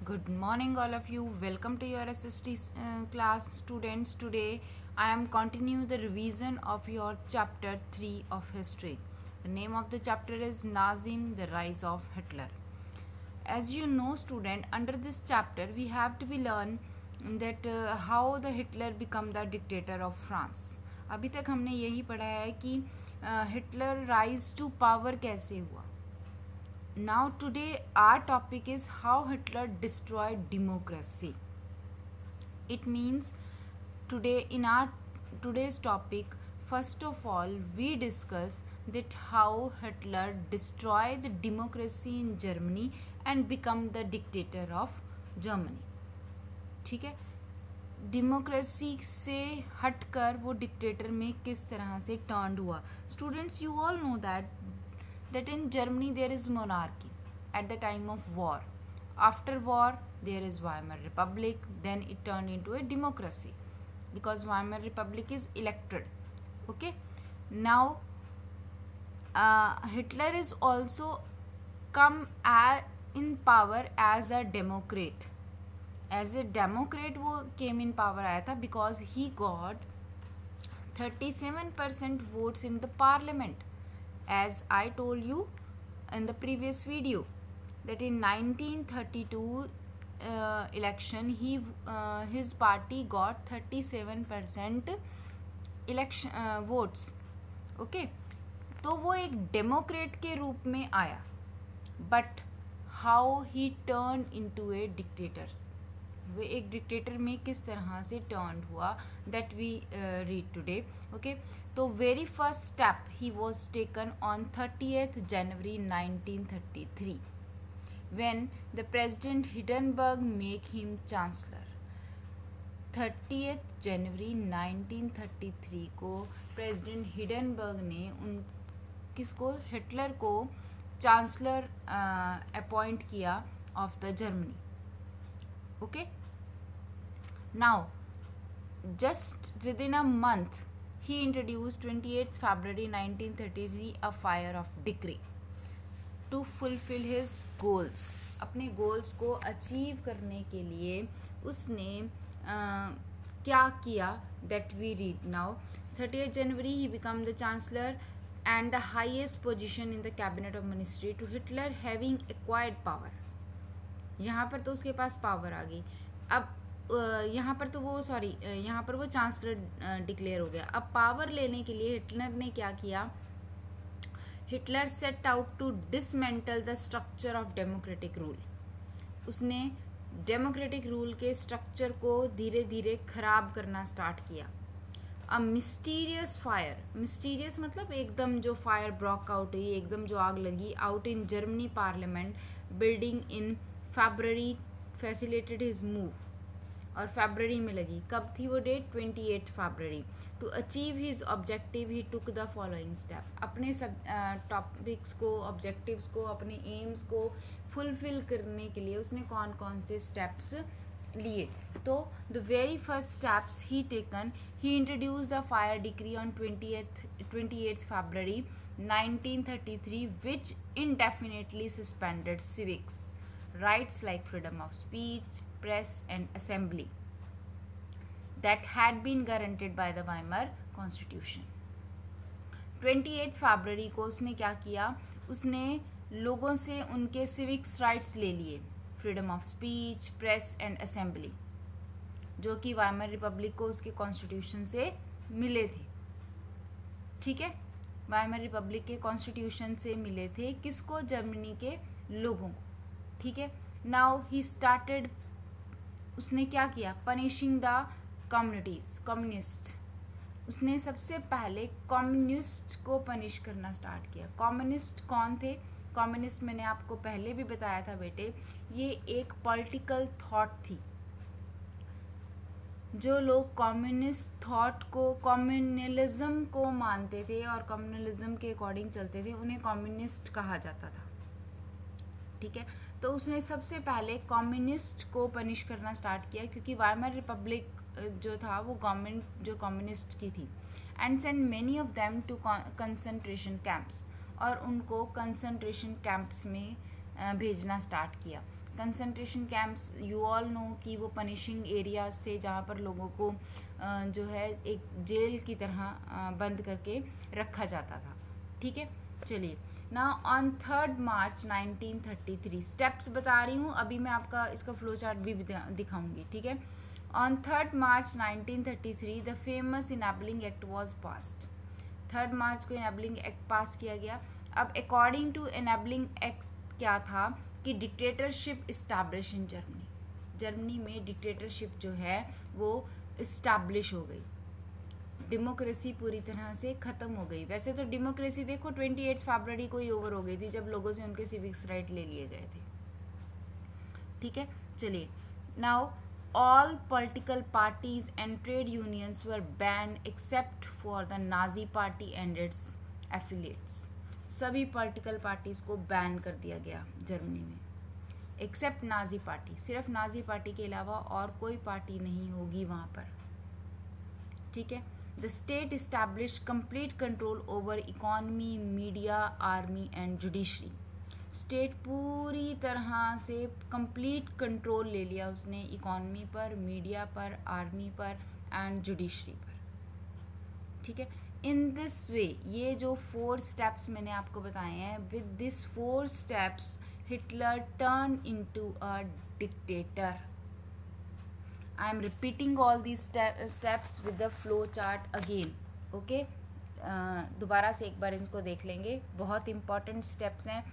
Good morning, all of you. Welcome to your SST class, students. Today, I am continue the revision of your chapter 3 of history. The name of the chapter is Nazim, the Rise of Hitler. As you know, student, under this chapter, we have to be learn that how the Hitler become the dictator of France. अभी तक हमने यही पढ़ा है कि Hitler rise to power कैसे हुआ. Now today our topic is how Hitler destroyed democracy. It means today in our today's topic, first of all we discuss that how Hitler destroyed the democracy in Germany and become the dictator of Germany. ठीक है, democracy से हटकर वो dictator में किस तरह से turn हुआ. Students, you all no that in Germany there is monarchy at the time of war. After war there is Weimar Republic, then it turned into a democracy because Weimar Republic is elected. Okay, now Hitler is also come in power as a democrat. As a democrat वो came in power आया था because he got 37% votes in the parliament. As I told you in the previous video that in 1932 election his party got 37% election votes. Okay, तो वो एक Democrat के रूप में आया, but how he turn into a dictator. वो एक dictator में किस तरह से टर्न हुआ that we read today. Okay, तो very first step he was taken on 30th January 1933 when the president Hindenburg make him chancellor. 30th January 1933 को president Hindenburg ने किसको, हिटलर को चांसलर अपॉइंट किया of the Germany. Okay, now just within a month he introduced 28th February 1933 a fire of decree to fulfill his goals. अपने goals को achieve करने के लिए उसने क्या किया that we read now. 30th January he became the chancellor and the highest position in the cabinet of ministry to Hitler having acquired power. यहाँ पर तो उसके पास पावर आ गई. अब यहाँ पर तो वो यहाँ पर वो चांसलर डिक्लेयर हो गया. अब पावर लेने के लिए हिटलर ने क्या किया, Hitler set out to dismantle the structure of democratic rule. उसने डेमोक्रेटिक रूल के स्ट्रक्चर को धीरे धीरे खराब करना स्टार्ट किया. अ मिस्टीरियस फायर, मिस्टीरियस मतलब एकदम जो फायर ब्रोक आउट हुई, एकदम जो आग लगी out in Germany parliament building in February facilitated his move. और फेब्रवरी में लगी. कब थी वो डेट, 28 फरवरी. To achieve his objective he took the following step. अपने सब टॉपिक्स को, ऑब्जेक्टिव्स को, अपने एम्स को फुलफिल करने के लिए उसने कौन कौन से स्टेप्स लिए. तो the very first steps he taken, he introduce the fire decree on 28 February 1933 which indefinitely suspended civics rights like freedom of speech, press and assembly that had been guaranteed by the Weimar Constitution. 28 फरवरी को उसने क्या किया, उसने लोगों से उनके civics rights ले लिए, freedom of speech, press and assembly, जो कि वाइमर रिपब्लिक को उसके कॉन्स्टिट्यूशन से मिले थे. ठीक है, वाइमर रिपब्लिक के कॉन्स्टिट्यूशन से मिले थे. किसको, जर्मनी के लोगों को. ठीक है, नाउ ही स्टार्टेड, उसने क्या किया, पनिशिंग द कम्युनिटीज, कम्युनिस्ट. उसने सबसे पहले कम्युनिस्ट को पनिश करना स्टार्ट किया. कम्युनिस्ट कौन थे, कम्युनिस्ट मैंने आपको पहले भी बताया था बेटे, ये एक पॉलिटिकल थॉट थी. जो लोग कम्युनिस्ट थॉट को, कम्युनलिज्म को मानते थे और कम्युनलिज्म के अकॉर्डिंग चलते थे, उन्हें कम्युनिस्ट कहा जाता था. ठीक है, तो उसने सबसे पहले कम्युनिस्ट को पनिश करना स्टार्ट किया क्योंकि वाइमर रिपब्लिक जो था वो गवर्नमेंट जो कम्युनिस्ट की थी. And send many of them to concentration camps, और उनको कंसंट्रेशन कैंप्स में भेजना स्टार्ट किया. Concentration camps, you all know कि वो पनिशिंग एरियाज थे जहाँ पर लोगों को जो है एक जेल की तरह बंद करके रखा जाता था. ठीक है, चलिए. ना ऑन 3 मार्च 1933 स्टेप्स बता रही हूँ, अभी मैं आपका इसका फ्लो चार्ट भी दिखाऊंगी. ठीक है. On 3 March 1933 the famous enabling act was passed. 3 मार्च को इनेबलिंग एक्ट पास किया गया. अब अकॉर्डिंग टू इनेबलिंग एक्ट क्या था कि dictatorship establish in Germany. Germany में डिक्टेटरशिप जो है वो इस्टेब्लिश हो गई. डेमोक्रेसी पूरी तरह से ख़त्म हो गई. वैसे तो डेमोक्रेसी देखो 28 फरवरी को ही ओवर हो गई थी जब लोगों से उनके सिविक्स राइट ले लिए गए थे. ठीक है, चलिए. Now all political parties and trade unions were banned except for the Nazi party and its affiliates. सभी पॉलिटिकल पार्टीज को बैन कर दिया गया जर्मनी में, एक्सेप्ट नाजी पार्टी. सिर्फ नाजी पार्टी के अलावा और कोई पार्टी नहीं होगी वहाँ पर. ठीक है. The state establish complete control over economy, media, army and judiciary. State पूरी तरह से कंप्लीट कंट्रोल ले लिया उसने इकोनॉमी पर, मीडिया पर, आर्मी पर एंड जुडिशरी पर. ठीक है. इन दिस वे, ये जो 4 स्टेप्स मैंने आपको बताए हैं, with this 4 steps Hitler turn into a dictator. I am repeating all these steps with the flow chart again. Okay, दोबारा से एक बार इनको देख लेंगे. बहुत इंपॉर्टेंट स्टेप्स हैं.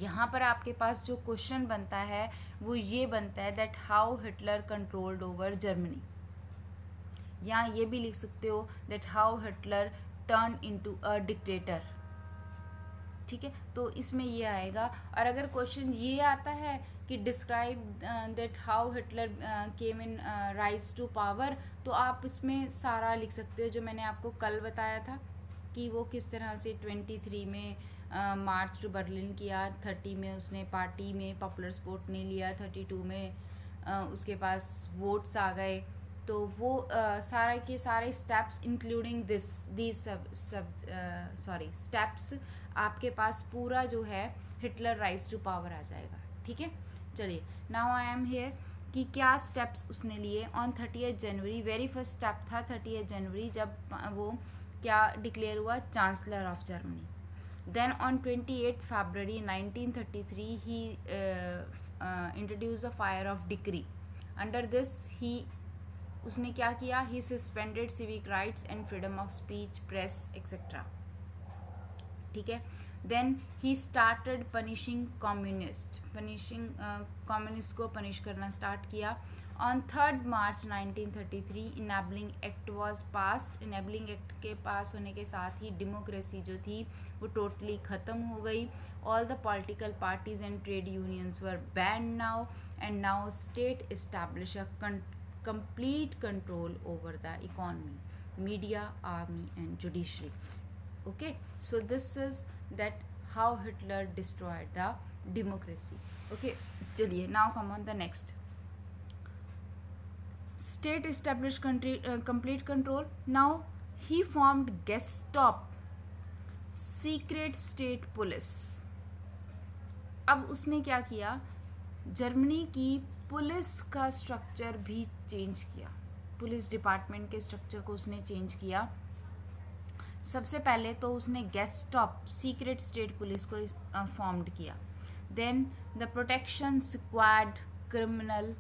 यहाँ पर आपके पास जो क्वेश्चन बनता है वो ये बनता है that how Hitler controlled over Germany. यहाँ ये भी लिख सकते हो that how Hitler turn into a dictator. ठीक है, तो इसमें ये आएगा. और अगर क्वेश्चन ये आता है कि describe that how Hitler came in rise to power, तो आप इसमें सारा लिख सकते हो जो मैंने आपको कल बताया था कि वो किस तरह से 23 में मार्च टू बर्लिन किया, 30 में उसने पार्टी में पॉपुलर सपोर्ट नहीं लिया, 32 में उसके पास वोट्स आ गए. तो वो सारे के सारे स्टेप्स इंक्लूडिंग दीज स्टेप्स आपके पास पूरा जो है हिटलर राइज टू पावर आ जाएगा. ठीक है, चलिए. नाउ आई एम हियर कि क्या स्टेप्स उसने लिए. On 30 January very first step था 30 जनवरी जब वो क्या डिक्लेयर हुआ, chancellor of Germany. Then on 28th February 1933 he introduced a fire of decree. Under this उसने क्या किया, he suspended civic rights and freedom of speech, press, etc. ठीक है. Then he started punishing communist को punish करना start किया. On 3 March 1933 enabling act was passed. Enabling act के पास होने के साथ ही डेमोक्रेसी जो थी वो टोटली ख़त्म हो गई. All the political parties and trade unions were band now and now state establish a complete control over the economy, media, army and judiciary. Okay, so this is that how Hitler destroyed the democracy. Okay, चलिए. Now come on the next. State established complete control. Now he formed Gestapo, secret state police. अब उसने क्या किया, Germany की police का structure भी change किया. Police department के स्ट्रक्चर को उसने चेंज किया. सबसे पहले तो उसने गेस्टापो सीक्रेट स्टेट पुलिस को फॉर्म्ड किया. Then the protection squad criminal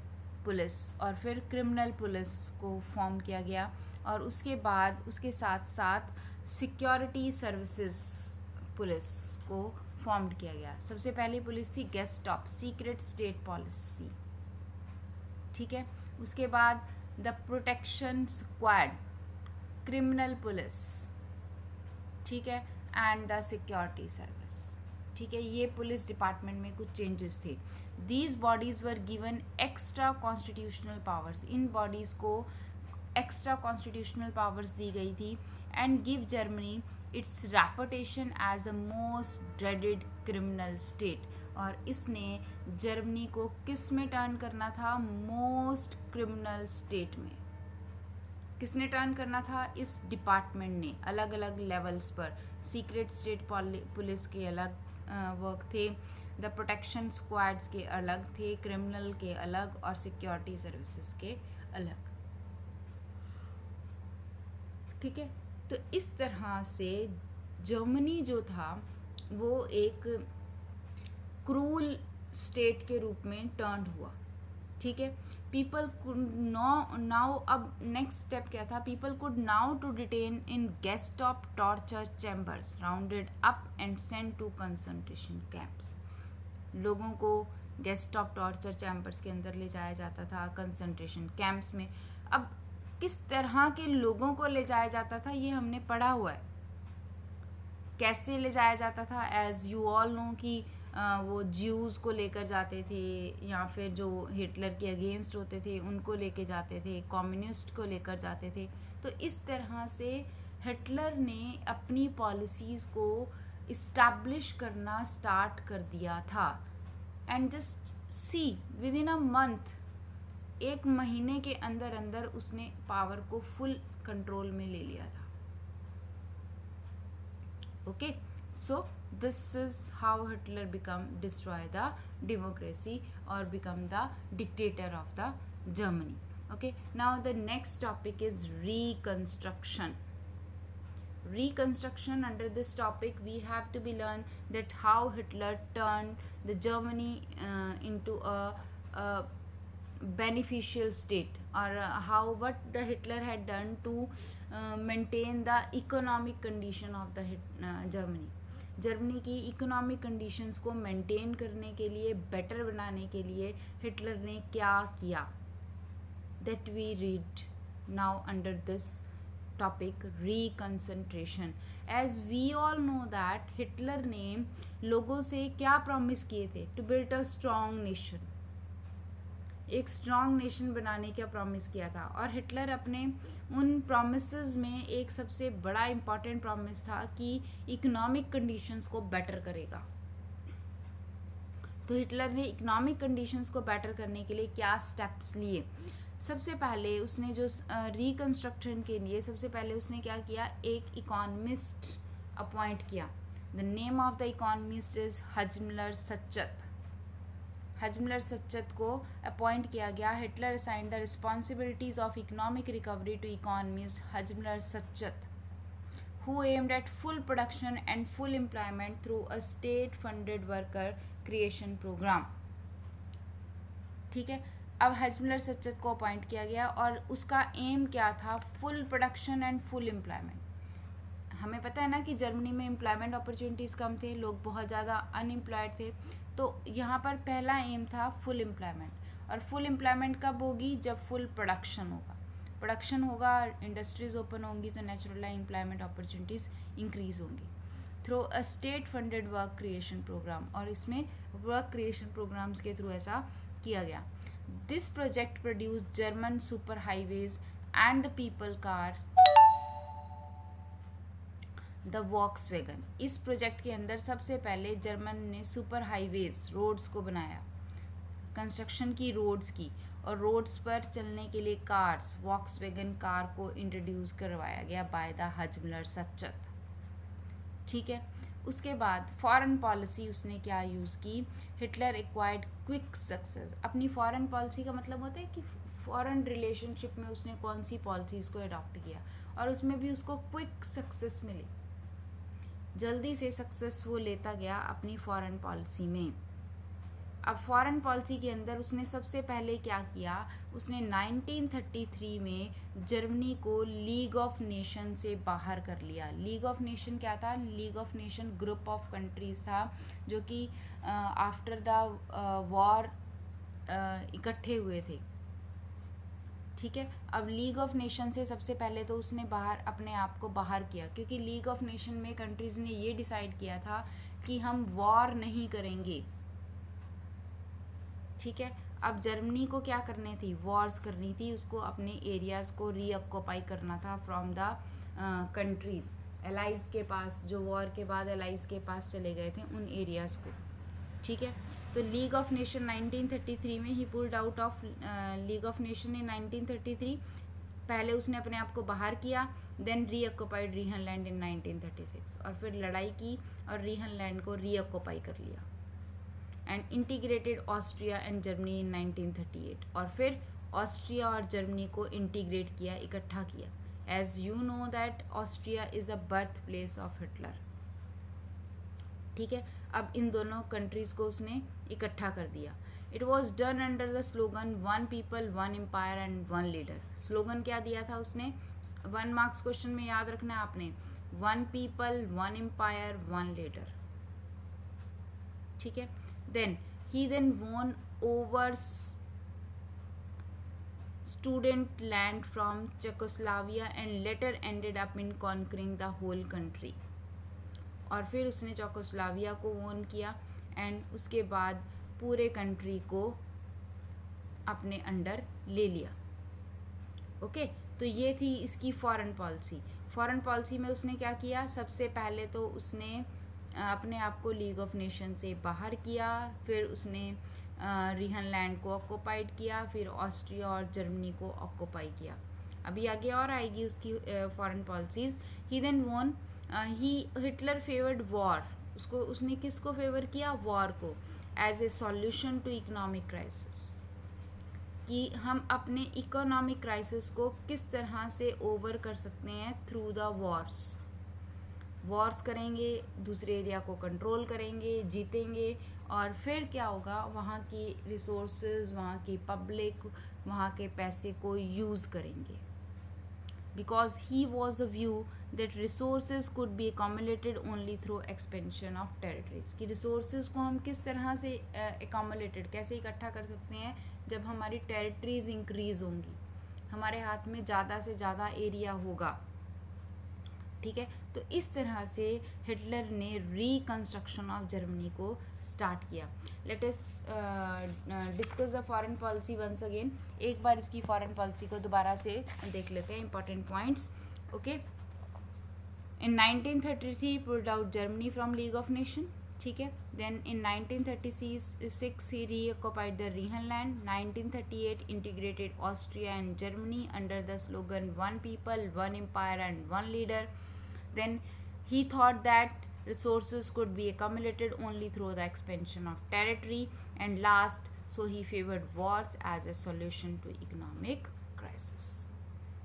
police, और फिर क्रिमिनल पुलिस को फॉर्म किया गया. और उसके बाद उसके साथ साथ सिक्योरिटी सर्विसेज पुलिस को फॉर्म्ड किया गया. सबसे पहली पुलिस थी गेस्टापो सीक्रेट स्टेट पॉलिसी. ठीक है. उसके बाद the protection squad criminal police. ठीक है, एंड द सिक्योरिटी सर्विस. ठीक है, ये पुलिस डिपार्टमेंट में कुछ चेंजेस थे. These bodies were given extra constitutional powers. इन बॉडीज़ को एक्स्ट्रा कॉन्स्टिट्यूशनल पावर्स दी गई थी. And give Germany its reputation as the most dreaded criminal state. और इसने जर्मनी को किस में टर्न करना था, मोस्ट क्रिमिनल स्टेट में. किसने टर्न करना था, इस डिपार्टमेंट ने. अलग अलग लेवल्स पर सीक्रेट स्टेट पुलिस के अलग वर्क थे, द प्रोटेक्शन स्क्वाड्स के अलग थे, क्रिमिनल के अलग और सिक्योरिटी सर्विसेज के अलग। ठीक है, तो इस तरह से जर्मनी जो था वो एक क्रूल स्टेट के रूप में टर्न हुआ। ठीक है, पीपल कुड नाउ अब नेक्स्ट स्टेप क्या था, people could now to detain in Gestapo torture chambers rounded up and sent to concentration camps. लोगों को गेस्टॉप टॉर्चर चैम्बर्स के अंदर ले जाया जाता था, कंसंट्रेशन कैंप्स में। अब किस तरह के लोगों को ले जाया जाता था ये हमने पढ़ा हुआ है, कैसे ले जाया जाता था। एज यू ऑल नो कि वो ज्यूज़ को लेकर जाते थे, या फिर जो हिटलर के अगेंस्ट होते थे उनको लेके जाते थे, कम्युनिस्ट को लेकर जाते थे। तो इस तरह से हिटलर ने अपनी पॉलिसीज़ को इस्टेब्लिश करना स्टार्ट कर दिया था। And just see with in a month, एक महीने के अंदर अंदर उसने पावर को फुल कंट्रोल में ले लिया था। Okay, so this is how Hitler destroy the democracy or become the dictator of the Germany. Okay, now the next topic is reconstruction. Under this topic we have to be learn that how Hitler turned the Germany into a beneficial state, or what the Hitler had done to maintain the economic condition of the Germany की economic conditions को maintain करने के लिए, better बनाने के लिए Hitler ने क्या किया, that we read now under this topic reconcentration. As we all know that Hitler ने लोगों से क्या प्रॉमिस किए थे, to build a strong nation, एक स्ट्रॉन्ग नेशन बनाने का प्रॉमिस किया था। और हिटलर अपने उन प्रॉमिसेस में एक सबसे बड़ा इम्पॉर्टेंट प्रॉमिस था कि इकोनॉमिक कंडीशंस को बेटर करेगा। तो हिटलर ने इकोनॉमिक कंडीशंस को बेटर करने के लिए क्या स्टेप्स लिए। सबसे पहले उसने जो रिकंस्ट्रक्शन के लिए सबसे पहले उसने क्या किया, एक इकोनॉमिस्ट अपॉइंट किया। The name of the economist is Hjalmar Schacht. Hjalmar Schacht को अपॉइंट किया गया। Hitler assigned the responsibilities of economic recovery to economist Hjalmar Schacht, who aimed at full production and full employment through a state-funded worker creation program. ठीक है, अब हजमलर Schacht को appoint किया गया और उसका एम क्या था, full production and full employment. हमें पता है ना कि जर्मनी में एम्प्लॉयमेंट अपॉर्चुनिटीज़ कम थे, लोग बहुत ज़्यादा अनएम्प्लॉयड थे। तो यहाँ पर पहला एम था फुल एम्प्लॉयमेंट। और फुल एम्प्लॉयमेंट कब होगी, जब फुल प्रोडक्शन होगा। प्रोडक्शन होगा, इंडस्ट्रीज ओपन होंगी, तो नेचुरल एम्प्लॉयमेंट अपॉर्चुनिटीज़ इंक्रीज होंगी through a state funded work creation programme. और इसमें वर्क क्रिएशन प्रोग्राम्स के थ्रू ऐसा किया गया। This project produce German super highways and the people cars the Volkswagen. इस प्रोजेक्ट के अंदर सबसे पहले जर्मन ने सुपर हाईवेज रोड्स को बनाया, कंस्ट्रक्शन की रोड्स की, और रोड्स पर चलने के लिए कार्स, वॉक्सवैगन कार को इंट्रोड्यूस करवाया गया बाय द हजमलर सच्चत। ठीक है, उसके बाद फॉरेन पॉलिसी उसने क्या यूज़ की, हिटलर एक्वायर्ड क्विक सक्सेस। अपनी फॉरेन पॉलिसी का मतलब होता है कि फॉरेन रिलेशनशिप में उसने कौन सी पॉलिसीज़ को अडॉप्ट किया, और उसमें भी उसको क्विक सक्सेस मिली, जल्दी से सक्सेस वो लेता गया अपनी फॉरेन पॉलिसी में। अब फॉरेन पॉलिसी के अंदर उसने सबसे पहले क्या किया, उसने 1933 में जर्मनी को लीग ऑफ नेशन से बाहर कर लिया। लीग ऑफ नेशन क्या था, league of nation group of countries था जो कि आफ्टर द वॉर इकट्ठे हुए थे। ठीक है, अब लीग ऑफ नेशन से सबसे पहले तो उसने अपने आप को बाहर किया, क्योंकि लीग ऑफ नेशन में कंट्रीज़ ने ये डिसाइड किया था कि हम वॉर नहीं करेंगे। ठीक है, अब जर्मनी को क्या करनी थी, वॉर्स करनी थी, उसको अपने एरियाज़ को रीऑक्यूपाई करना था फ्रॉम द कंट्रीज़ एलाइज के पास, जो वॉर के बाद एलाइज के पास चले गए थे उन एरियाज़ को। ठीक है, तो लीग ऑफ नेशन 1933 में ही pulled out of league of nation in 1933। पहले उसने अपने आप को बाहर किया, देन रीऑक्यूपाइड रीहनलैंड इन 1936, और फिर लड़ाई की और रीहनलैंड को रीऑक्यूपाई कर लिया। And integrated Austria and Germany in 1938, और फिर ऑस्ट्रिया और जर्मनी को इंटीग्रेट किया, इकट्ठा किया. As you know that Austria is the birth place of Hitler. ठीक है, अब इन दोनों कंट्रीज़ को उसने इकट्ठा कर दिया. It was done under the slogan one people one empire and one leader. Slogan क्या दिया था उसने? 1 मार्क्स क्वेश्चन में याद रखना है आपने, one people one empire one leader. ठीक है. Then won over student land from Czechoslovakia and later ended up in conquering the whole country. और फिर उसने चेकोस्लोवाकिया को वोन किया एंड उसके बाद पूरे कंट्री को अपने अंडर ले लिया. ओके, तो ये थी इसकी फॉरेन पॉलिसी. फॉरेन पॉलिसी में उसने क्या किया? सबसे पहले तो उसने अपने आप को लीग ऑफ नेशन से बाहर किया, फिर उसने रिहनलैंड को ऑक्यूपाइड किया, फिर ऑस्ट्रिया और जर्मनी को ऑक्यूपाई किया. अभी आगे और आएगी उसकी foreign policies. He then won Hitler favoured war. उसने किसको फेवर किया? वॉर को, as a solution to economic crisis, कि हम अपने इकोनॉमिक क्राइसिस को किस तरह से ओवर कर सकते हैं थ्रू द वॉर्स करेंगे, दूसरे एरिया को कंट्रोल करेंगे, जीतेंगे, और फिर क्या होगा, वहाँ की रिसोर्सेज, वहाँ की पब्लिक, वहाँ के पैसे को यूज़ करेंगे. Because he was the view that resources could be accumulated only through expansion of territories. कि रिसोर्सेज को हम किस तरह से accumulated, कैसे इकट्ठा कर सकते हैं? जब हमारी टेरिटरीज इंक्रीज होंगी, हमारे हाथ में ज़्यादा से ज़्यादा एरिया होगा. ठीक है, तो इस तरह से हिटलर ने रिकंस्ट्रक्शन ऑफ जर्मनी को स्टार्ट किया. Let us discuss the foreign policy once again. एक बार इसकी फॉरेन पॉलिसी को दोबारा से देख लेते हैं, important points. Okay, in 1933 pulled out Germany from League of Nation. ठीक है. Then in 1936 he reoccupied the Rhineland. 1938 integrated Austria and Germany under the slogan one people one empire and one leader. Then he thought that resources could be accumulated only through the expansion of territory, and last, so he favored wars as a solution to economic crisis.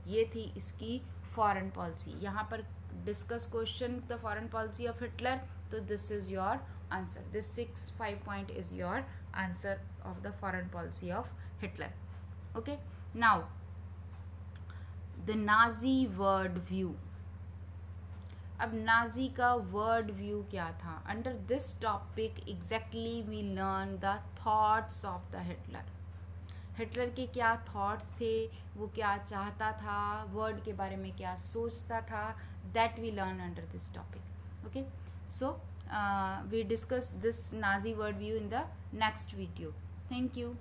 ये थी इसकी foreign policy. यहाँ पर discuss question the foreign policy of Hitler, तो this is your answer. This 6-5 point is your answer of the foreign policy of Hitler. Okay, now the Nazi world view. अब Nazi का world view क्या था? Under this topic exactly we learn the thoughts of the Hitler. Hitler के क्या thoughts थे, वो क्या चाहता था, वर्ड के बारे में क्या सोचता था, that we learn under this topic. Okay, so we discuss this Nazi world view in the next video. Thank you.